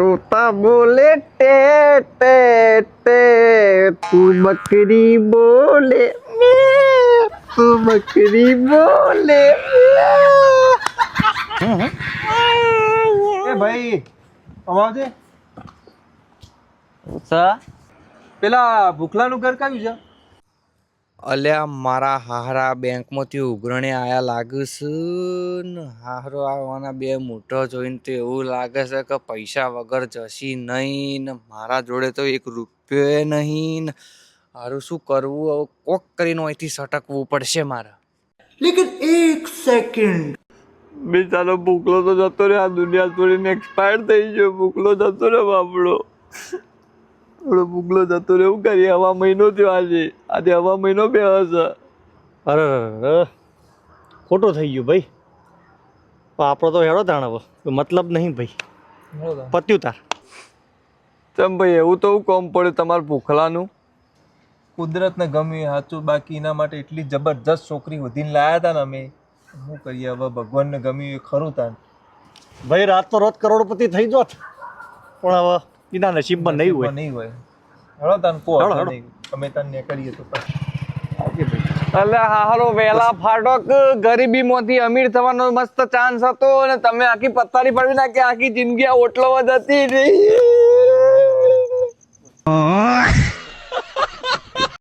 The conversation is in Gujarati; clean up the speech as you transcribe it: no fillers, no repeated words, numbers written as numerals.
तोता बोले टे टे टे, तू बकरी बोले मैं, तू बकरी बोले मैं। એ ભાઈ અમાવજે સા પેલા ભૂખલાનું ઘર કાવ્યું છે? અલ્યા મારા હારા બેંકમાંથી ઉઘરણે આયા લાગે છે ને હારો આવવાના બે મોઢો જોઈને તો એવું લાગે છે કે પૈસા વગર જશી નહીં ને મારા જોડે તો એક રૂપિયો નહીં ને હારું શું કરવું હવે કોક કરીને અહીંથી સટકવું પડશે મારે. બેચારો ભૂખલો તો જતો રે, આ દુનિયા છોડીને એક્સપાયર થઈ ગયો. ભૂખલો જતો રે બાપડો, આપણો ભૂખલો જતો રે. એવું કરીએ? હવા મહિનો થયો આજે હવા મહિનો બે હશે. અરે ખોટું થઈ ગયું ભાઈ. આપણો તો હેડો તાણ હવે મતલબ નહીં ભાઈ, પત્યું તાર. ચમ ભાઈ એવું તો કોમ પડે તમારે ભૂખલાનું? કુદરતને ગમ્યું એ સાચું, બાકી એના માટે એટલી જબરજસ્ત છોકરી વધીને લાયા હતા ને અમે. શું કરીએ હવે, ભગવાનને ગમ્યું એ ખરું તાન. ભાઈ રાત તો રોજ કરોડપતિ થઈ જોત, પણ હવે એના નસીબમાં નહીં હોય. નહીં હોય. હેડો તાન કો હેડો, હેડો. અમે તાન ને કરીએ તો અલ્યા હારો વેલા ફાટક ગરીબીમાંથી અમીર થવાનો મસ્ત ચાન્સ હતો અને તમે આખી પથારી પડવી નાખી. આખી જિંદગી આ ઓટલોમાં જતી રહી.